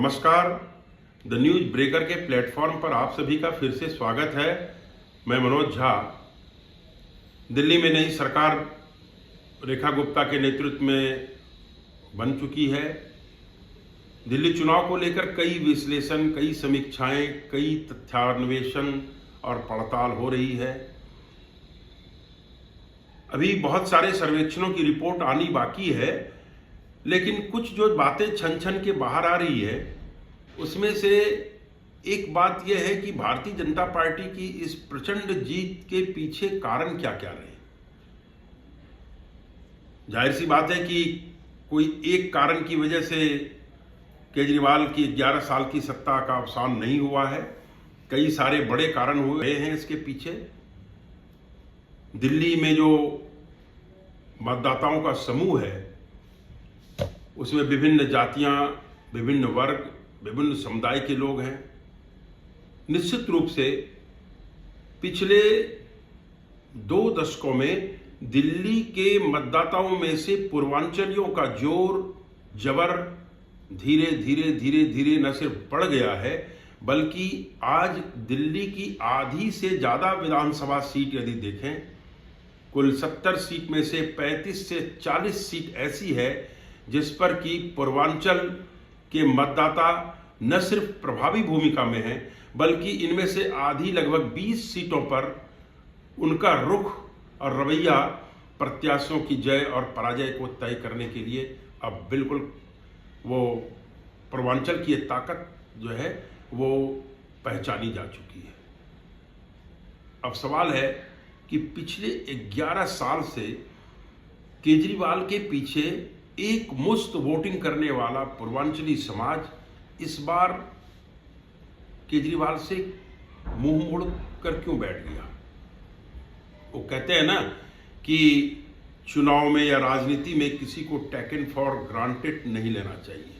नमस्कार। The news breaker के platform पर आप सभी का फिर से स्वागत है। मैं मनोज झा। दिल्ली में नई सरकार रेखा गुप्ता के नेतृत्व में बन चुकी है। दिल्ली चुनाव को लेकर कई विश्लेषण, कई समीक्षाएं, कई तथ्यान्वेषण और पड़ताल हो रही है। अभी बहुत सारे सर्वेक्षणों की रिपोर्ट आनी बाकी है, लेकिन कुछ जो बातें छन छन के बाहर आ रही है उसमें से एक बात यह है कि भारतीय जनता पार्टी की इस प्रचंड जीत के पीछे कारण क्या क्या रहे। जाहिर सी बात है कि कोई एक कारण की वजह से केजरीवाल की 11 साल की सत्ता का अवसान नहीं हुआ है। कई सारे बड़े कारण हुए हैं इसके पीछे। दिल्ली में जो मतदाताओं का समूह है उसमें विभिन्न जातियां, विभिन्न वर्ग, विभिन्न समुदाय के लोग हैं। निश्चित रूप से पिछले 2 दशकों में दिल्ली के मतदाताओं में से पूर्वांचलियों का जोर जबर धीरे धीरे न सिर्फ बढ़ गया है, बल्कि आज दिल्ली की आधी से ज्यादा विधानसभा सीट यदि देखें, कुल 70 सीट में से 35 से 40 सीट ऐसी है जिस पर कि पूर्वांचल के मतदाता न सिर्फ प्रभावी भूमिका में हैं, बल्कि इनमें से आधी लगभग 20 सीटों पर उनका रुख और रवैया प्रत्याशियों की जय और पराजय को तय करने के लिए अब बिल्कुल वो पूर्वांचल की ताकत जो है वो पहचानी जा चुकी है। अब सवाल है कि पिछले 11 साल से केजरीवाल के पीछे एक मुश्त वोटिंग करने वाला पूर्वांचली समाज इस बार केजरीवाल से मुंह मोड़ कर क्यों बैठ गया। वो कहते हैं ना कि चुनाव में या राजनीति में किसी को टेकन फॉर ग्रांटेड नहीं लेना चाहिए।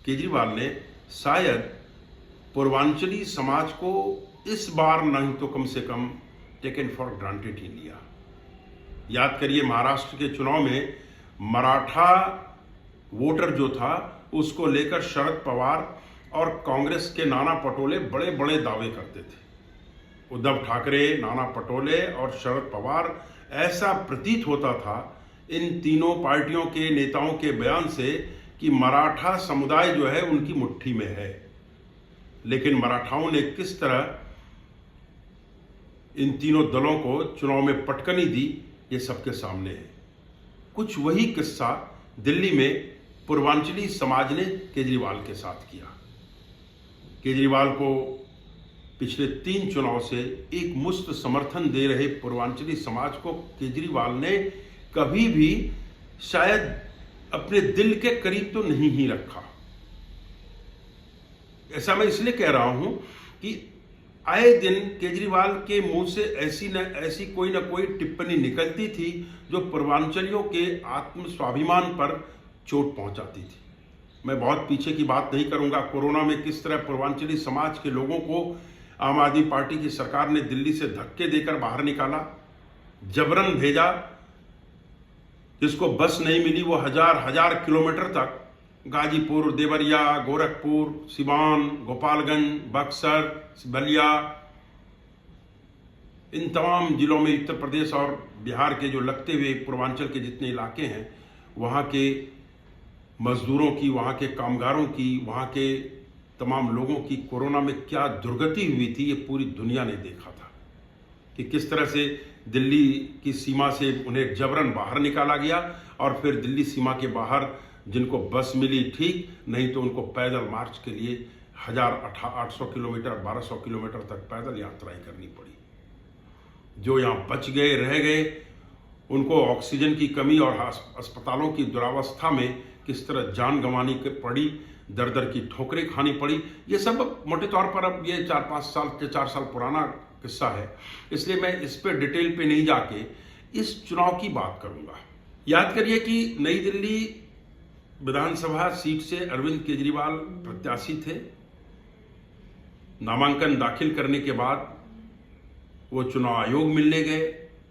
केजरीवाल ने शायद पूर्वांचली समाज को इस बार नहीं तो कम से कम टेकन फॉर ग्रांटेड ही लिया। याद करिए, महाराष्ट्र के चुनाव में मराठा वोटर जो था उसको लेकर शरद पवार और कांग्रेस के नाना पटोले बड़े बड़े दावे करते थे। उद्धव ठाकरे, नाना पटोले और शरद पवार, ऐसा प्रतीत होता था इन तीनों पार्टियों के नेताओं के बयान से कि मराठा समुदाय जो है उनकी मुट्ठी में है। लेकिन मराठाओं ने किस तरह इन तीनों दलों को चुनाव में पटकनी दी, ये सबके सामने है। कुछ वही किस्सा दिल्ली में पूर्वांचली समाज ने केजरीवाल के साथ किया। केजरीवाल को पिछले 3 चुनाव से एक मुश्त समर्थन दे रहे पूर्वांचली समाज को केजरीवाल ने कभी भी शायद अपने दिल के करीब तो नहीं ही रखा। ऐसा मैं इसलिए कह रहा हूं कि आए दिन केजरीवाल के मुंह से ऐसी कोई ना कोई टिप्पणी निकलती थी जो पूर्वांचलियों के आत्म स्वाभिमान पर चोट पहुंचाती थी। मैं बहुत पीछे की बात नहीं करूंगा। कोरोना में किस तरह पूर्वांचली समाज के लोगों को आम आदमी पार्टी की सरकार ने दिल्ली से धक्के देकर बाहर निकाला, जबरन भेजा। जिसको बस नहीं मिली वो हजार किलोमीटर तक गाजीपुर, देवरिया, गोरखपुर, सिवान, गोपालगंज, बक्सर, बलिया, इन तमाम जिलों में उत्तर प्रदेश और बिहार के जो लगते हुए पूर्वांचल के जितने इलाके हैं, वहाँ के मजदूरों की, वहाँ के कामगारों की, वहाँ के तमाम लोगों की कोरोना में क्या दुर्गति हुई थी, ये पूरी दुनिया ने देखा था कि किस तरह से दिल्ली की सीमा से उन्हें जबरन बाहर निकाला गया और फिर दिल्ली सीमा के बाहर जिनको बस मिली ठीक, नहीं तो उनको पैदल मार्च के लिए 800 किलोमीटर, 1200 किलोमीटर तक पैदल यात्राएं करनी पड़ी। जो यहाँ बच गए, रह गए, उनको ऑक्सीजन की कमी और अस्पतालों की दुरावस्था में किस तरह जान गंवानी पड़ी, दर की ठोकरें खानी पड़ी। ये सब मोटे तौर पर अब ये 4 साल पुराना किस्सा है, इसलिए मैं इस पर डिटेल पे नहीं जाके इस चुनाव की बात करूंगा। याद करिए कि नई दिल्ली विधानसभा सीट से अरविंद केजरीवाल प्रत्याशी थे। नामांकन दाखिल करने के बाद वो चुनाव आयोग मिलने गए।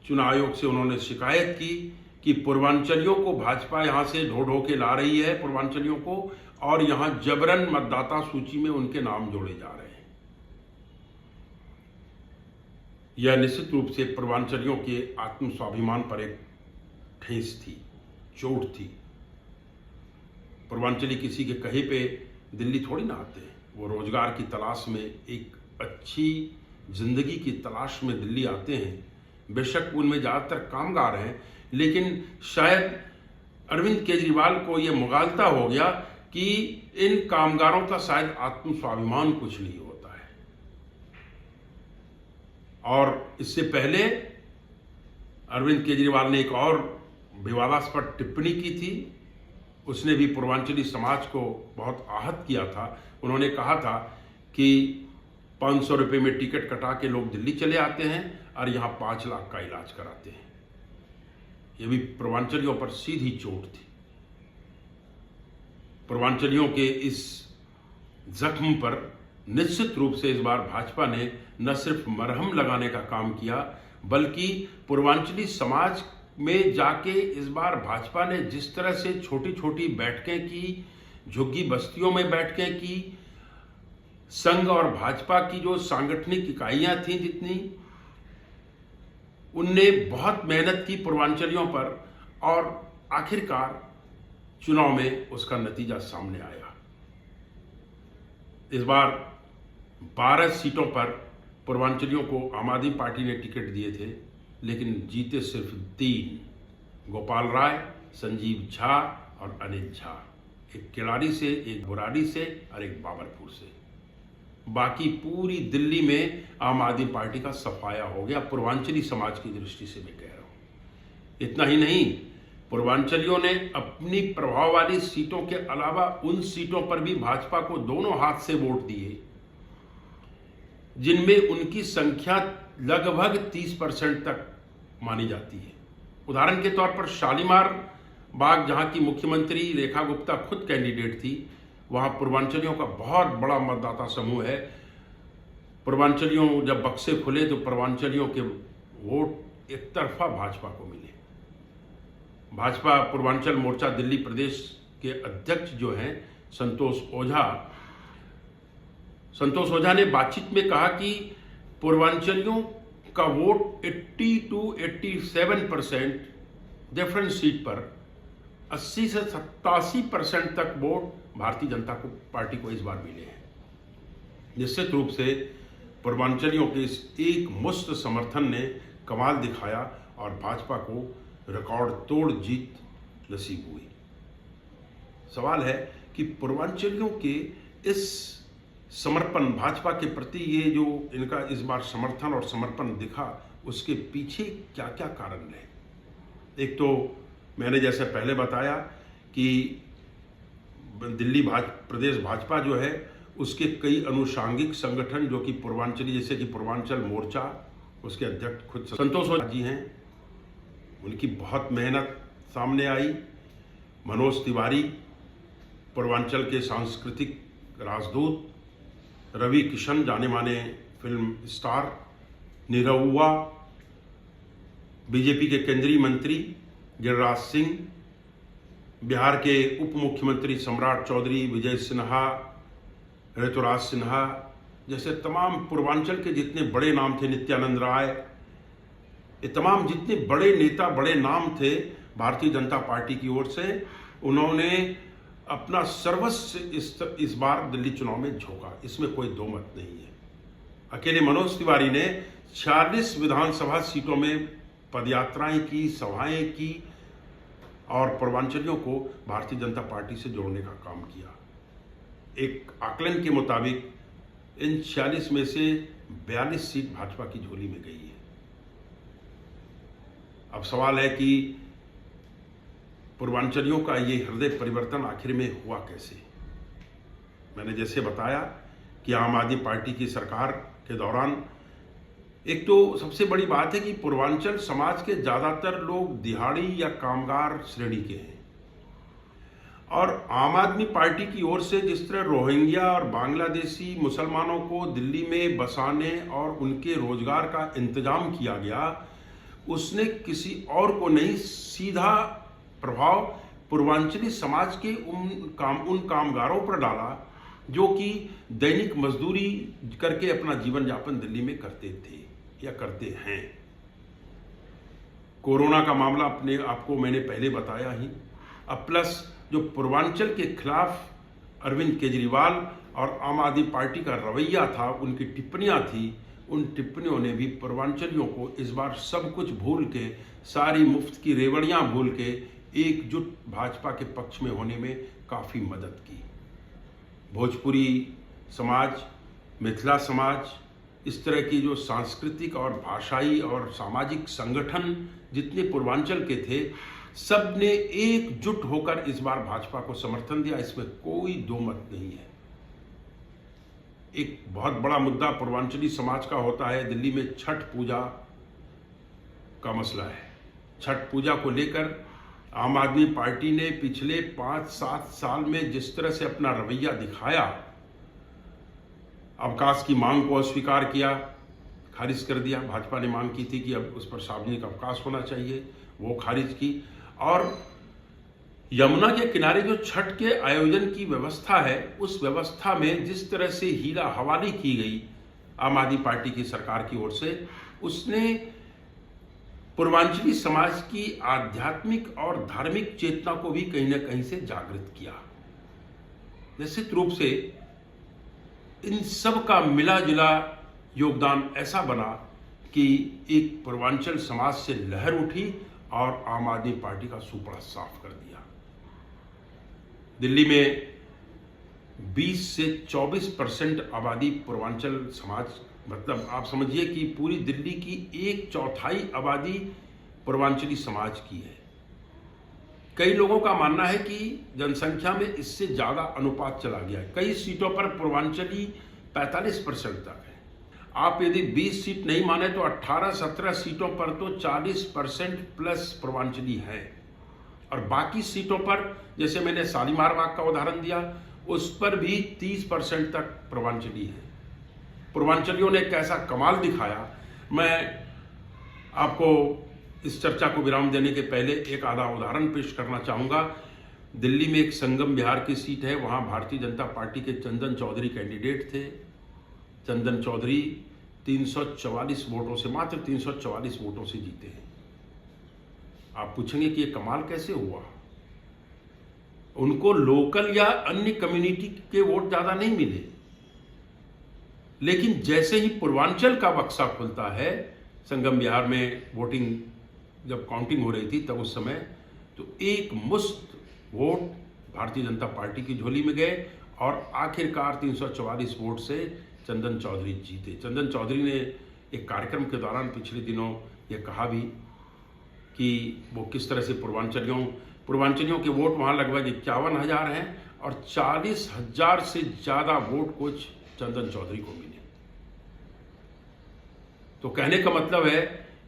चुनाव आयोग से उन्होंने शिकायत की कि पूर्वांचलियों को भाजपा यहां से ढो ढो के ला रही है पूर्वांचलियों को, और यहां जबरन मतदाता सूची में उनके नाम जोड़े जा रहे हैं। यह निश्चित रूप से पूर्वांचलियों के आत्म स्वाभिमान पर एक ठेस थी, चोट थी। पूर्वांचली किसी के कहे पे दिल्ली थोड़ी ना आते हैं, वो रोजगार की तलाश में, एक अच्छी जिंदगी की तलाश में दिल्ली आते हैं। बेशक उनमें ज़्यादातर कामगार हैं, लेकिन शायद अरविंद केजरीवाल को यह मुगालता हो गया कि इन कामगारों का शायद आत्म स्वाभिमान कुछ नहीं होता है। और इससे पहले अरविंद केजरीवाल ने एक और विवादास्पद टिप्पणी की थी। उसने भी पूर्वांचली समाज को बहुत आहत किया था। उन्होंने कहा था कि 500 रुपये में टिकट कटा के लोग दिल्ली चले आते हैं और यहाँ 5 लाख का इलाज कराते हैं। यह भी पूर्वांचलियों पर सीधी चोट थी। पूर्वांचलियों के इस जख्म पर निश्चित रूप से इस बार भाजपा ने न सिर्फ मरहम लगाने का काम किया, बल्कि पूर्वांचली समाज में जाके इस बार भाजपा ने जिस तरह से छोटी छोटी बैठकें की, झुग्गी बस्तियों में बैठकें की, संघ और भाजपा की जो सांगठनिक इकाइयां थीं जितनी, उनने बहुत मेहनत की पूर्वांचलियों पर और आखिरकार चुनाव में उसका नतीजा सामने आया। इस बार 12 सीटों पर पूर्वांचलियों को आम आदमी पार्टी ने टिकट दिए थे, लेकिन जीते सिर्फ 3, गोपाल राय, संजीव झा और अनिल झा। एक किलाड़ी से, एक बुराड़ी से और एक बाबरपुर से। बाकी पूरी दिल्ली में आम आदमी पार्टी का सफाया हो गया, पूर्वांचली समाज की दृष्टि से मैं कह रहा हूं। इतना ही नहीं, पूर्वांचलियों ने अपनी प्रभाव वाली सीटों के अलावा उन सीटों पर भी भाजपा को दोनों हाथ से वोट दिए जिनमें उनकी संख्या लगभग 30% तक मानी जाती है। उदाहरण के तौर पर शालीमार बाग, जहां की मुख्यमंत्री रेखा गुप्ता खुद कैंडिडेट थी, वहां पूर्वांचलियों का बहुत बड़ा मतदाता समूह है। पूर्वांचलियों जब बक्से खुले तो पूर्वांचलियों के वोट एक तरफा भाजपा को मिले। भाजपा पूर्वांचल मोर्चा दिल्ली प्रदेश के अध्यक्ष जो हैं संतोष ओझा ने बातचीत में कहा कि पूर्वांचलियों का वोट 80 to 87% डिफरेंट सीट पर 80 से 87% तक वोट भारतीय जनता पार्टी को इस बार मिले हैं। निश्चित रूप से पूर्वांचलियों के इस एक मुश्त समर्थन ने कमाल दिखाया और भाजपा को रिकॉर्ड तोड़ जीत नसीब हुई। सवाल है कि पूर्वांचलियों के इस समर्पण, भाजपा के प्रति ये जो इनका इस बार समर्थन और समर्पण दिखा, उसके पीछे क्या क्या कारण रहे। एक तो मैंने जैसे पहले बताया कि दिल्ली प्रदेश भाजपा जो है उसके कई अनुषांगिक संगठन जो कि पूर्वांचली, जैसे कि पूर्वांचल मोर्चा, उसके अध्यक्ष खुद संतोष ओझा जी हैं, उनकी बहुत मेहनत सामने आई। मनोज तिवारी पूर्वांचल के सांस्कृतिक राजदूत, रवि किशन जाने माने फिल्म स्टार, निरहुआ, बीजेपी के केंद्रीय मंत्री गिरिराज सिंह, बिहार के उप मुख्यमंत्री सम्राट चौधरी, विजय सिन्हा, ऋतुराज सिन्हा जैसे तमाम पूर्वांचल के जितने बड़े नाम थे, नित्यानंद राय, ये तमाम जितने बड़े नेता, बड़े नाम थे भारतीय जनता पार्टी की ओर से, उन्होंने अपना सर्वस्व इस बार दिल्ली चुनाव में झोंका। इसमें कोई दो मत नहीं है। अकेले मनोज तिवारी ने 46 विधानसभा सीटों में पदयात्राएं की, सभाएं की और पूर्वांचलियों को भारतीय जनता पार्टी से जोड़ने का काम किया। एक आकलन के मुताबिक इन 46 में से 42 सीट भाजपा की झोली में गई है। अब सवाल है कि पूर्वांचलियों का ये हृदय परिवर्तन आखिर में हुआ कैसे। मैंने जैसे बताया कि आम आदमी पार्टी की सरकार के दौरान एक तो सबसे बड़ी बात है कि पूर्वांचल समाज के ज़्यादातर लोग दिहाड़ी या कामगार श्रेणी के हैं और आम आदमी पार्टी की ओर से जिस तरह रोहिंग्या और बांग्लादेशी मुसलमानों को दिल्ली में बसाने और उनके रोजगार का इंतजाम किया गया, उसने किसी और को नहीं, सीधा प्रभाव पूर्वांचली समाज के उन कामगारों पर डाला जो कि दैनिक मजदूरी करके अपना जीवन यापन दिल्ली में करते थे या करते हैं। कोरोना का मामला अपने आपको मैंने पहले बताया ही। अब प्लस जो पूर्वांचल के खिलाफ अरविंद केजरीवाल और आम आदमी पार्टी का रवैया था, उनकी टिप्पणियां थी, उन टिप्पणियों ने भी पूर्वांचलियों को इस बार सब कुछ भूल के, सारी मुफ्त की रेवड़ियां भूल के एकजुट भाजपा के पक्ष में होने में काफी मदद की। भोजपुरी समाज, मिथिला समाज, इस तरह की जो सांस्कृतिक और भाषाई और सामाजिक संगठन जितने पूर्वांचल के थे, सब ने एकजुट होकर इस बार भाजपा को समर्थन दिया, इसमें कोई दो मत नहीं है। एक बहुत बड़ा मुद्दा पूर्वांचली समाज का होता है दिल्ली में छठ पूजा का मसला है। छठ पूजा को लेकर आम आदमी पार्टी ने पिछले 5-7 साल में जिस तरह से अपना रवैया दिखाया, अवकाश की मांग को अस्वीकार किया, खारिज कर दिया। भाजपा ने मांग की थी कि अब उस पर सार्वजनिक अवकाश होना चाहिए, वो खारिज की। और यमुना के किनारे जो छठ के आयोजन की व्यवस्था है, उस व्यवस्था में जिस तरह से हीरा हवाली की गई आम आदमी पार्टी की सरकार की ओर से, उसने पूर्वांचली समाज की आध्यात्मिक और धार्मिक चेतना को भी कहीं ना कहीं से जागृत किया। निश्चित रूप से इन सब का मिला जुला योगदान ऐसा बना कि एक पूर्वांचल समाज से लहर उठी और आम आदमी पार्टी का सुपड़ा साफ कर दिया। दिल्ली में 20 से 24% आबादी पूर्वांचल समाज, मतलब आप समझिए कि पूरी दिल्ली की 1/4 आबादी पूर्वांचली समाज की है। कई लोगों का मानना है कि जनसंख्या में इससे ज्यादा अनुपात चला गया है। कई सीटों पर पूर्वांचली 45% तक है। आप यदि 20 सीट नहीं माने तो 18-17 सीटों पर तो 40% प्लस पूर्वांचली है। और बाकी सीटों पर, जैसे मैंने शालीमार बाग का उदाहरण दिया, उस पर भी 30% तक पूर्वांचली है। पूर्वांचलियों ने एक ऐसा कमाल दिखाया। मैं आपको इस चर्चा को विराम देने के पहले एक आधा उदाहरण पेश करना चाहूंगा। दिल्ली में एक संगम विहार की सीट है, वहां भारतीय जनता पार्टी के चंदन चौधरी कैंडिडेट थे। चंदन चौधरी 344 वोटों से, मात्र 344 वोटों से जीते हैं। आप पूछेंगे कि ये कमाल कैसे हुआ? उनको लोकल या अन्य कम्युनिटी के वोट ज्यादा नहीं मिले, लेकिन जैसे ही पूर्वांचल का बक्सा खुलता है, संगम विहार में वोटिंग जब काउंटिंग हो रही थी तब उस समय, तो एक मुश्त वोट भारतीय जनता पार्टी की झोली में गए और आखिरकार 344 वोट से चंदन चौधरी जीते। चंदन चौधरी ने एक कार्यक्रम के दौरान पिछले दिनों यह कहा भी कि वो किस तरह से पूर्वांचलियों के वोट वहां लगभग 51,000 हैं और 40,000 से ज्यादा वोट कुछ चंदन चौधरी को मिले। तो कहने का मतलब है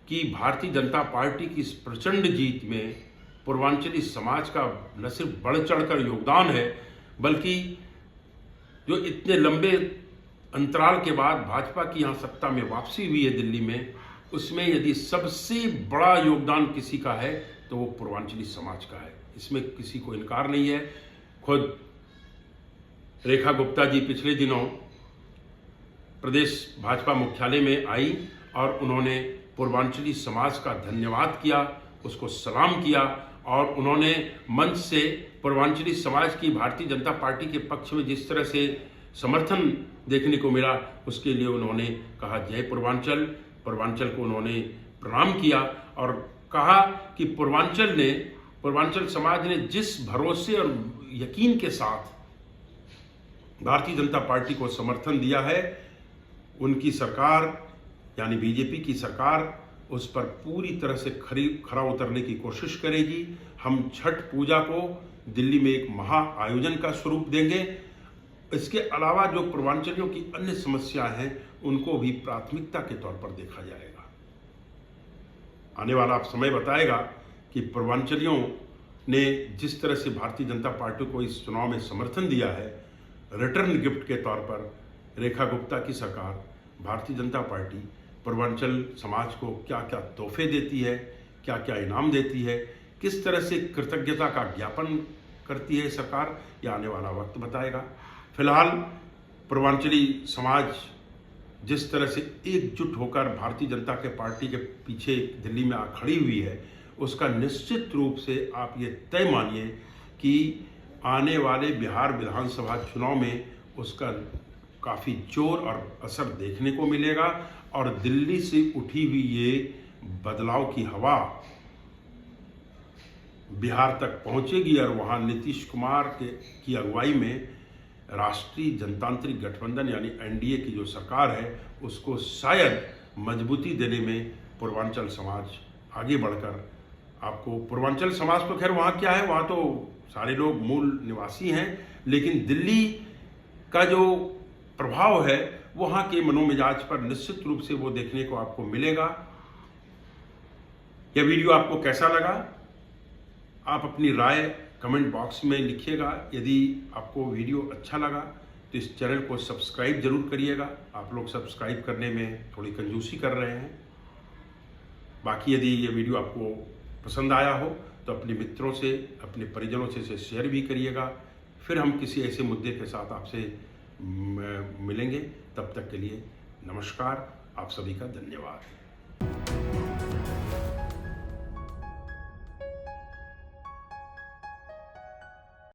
कि भारतीय जनता पार्टी की इस प्रचंड जीत में पूर्वांचली समाज का न सिर्फ बढ़ चढ़कर योगदान है, बल्कि जो इतने लंबे अंतराल के बाद भाजपा की यहां सत्ता में वापसी हुई है दिल्ली में, उसमें यदि सबसे बड़ा योगदान किसी का है तो वो पूर्वांचली समाज का है। इसमें किसी को इनकार नहीं है। खुद रेखा गुप्ता जी पिछले दिनों प्रदेश भाजपा मुख्यालय में आई और उन्होंने पूर्वांचली समाज का धन्यवाद किया, उसको सलाम किया और उन्होंने मंच से पूर्वांचली समाज की भारतीय जनता पार्टी के पक्ष में जिस तरह से समर्थन देखने को मिला, उसके लिए उन्होंने कहा जय पूर्वांचल। पूर्वांचल को उन्होंने प्रणाम किया और कहा कि पूर्वांचल समाज ने जिस भरोसे और यकीन के साथ भारतीय जनता पार्टी को समर्थन दिया है, उनकी सरकार यानी बीजेपी की सरकार उस पर पूरी तरह से खरा उतरने की कोशिश करेगी। हम छठ पूजा को दिल्ली में एक महा आयोजन का स्वरूप देंगे। इसके अलावा जो पूर्वांचलियों की अन्य समस्याएं हैं, उनको भी प्राथमिकता के तौर पर देखा जाएगा। आने वाला समय बताएगा कि पूर्वांचलियों ने जिस तरह से भारतीय जनता पार्टी को इस चुनाव में समर्थन दिया है, रिटर्न गिफ्ट के तौर पर रेखा गुप्ता की सरकार, भारतीय जनता पार्टी पूर्वांचल समाज को क्या क्या तोहफे देती है, क्या क्या इनाम देती है, किस तरह से कृतज्ञता का ज्ञापन करती है सरकार, यह आने वाला वक्त बताएगा। फिलहाल पूर्वांचली समाज जिस तरह से एकजुट होकर भारतीय जनता के पार्टी के पीछे दिल्ली में आ खड़ी हुई है, उसका निश्चित रूप से आप ये तय मानिए कि आने वाले बिहार विधानसभा चुनाव में उसका काफ़ी जोर और असर देखने को मिलेगा और दिल्ली से उठी हुई ये बदलाव की हवा बिहार तक पहुंचेगी और वहां नीतीश कुमार की अगुवाई में राष्ट्रीय जनतांत्रिक गठबंधन यानी एनडीए की जो सरकार है उसको शायद मजबूती देने में पूर्वांचल समाज आगे बढ़कर आपको, पूर्वांचल समाज तो खैर वहाँ क्या है, वहाँ तो सारे लोग मूल निवासी हैं, लेकिन दिल्ली का जो प्रभाव है वहाँ के मनोमिजाज पर निश्चित रूप से वो देखने को आपको मिलेगा। यह वीडियो आपको कैसा लगा, आप अपनी राय कमेंट बॉक्स में लिखिएगा। यदि आपको वीडियो अच्छा लगा तो इस चैनल को सब्सक्राइब जरूर करिएगा। आप लोग सब्सक्राइब करने में थोड़ी कंजूसी कर रहे हैं। बाकी यदि ये वीडियो आपको पसंद आया हो तो अपने मित्रों से, अपने परिजनों से इसे शेयर भी करिएगा। फिर हम किसी ऐसे मुद्दे के साथ आपसे मिलेंगे। तब तक के लिए नमस्कार, आप सभी का धन्यवाद।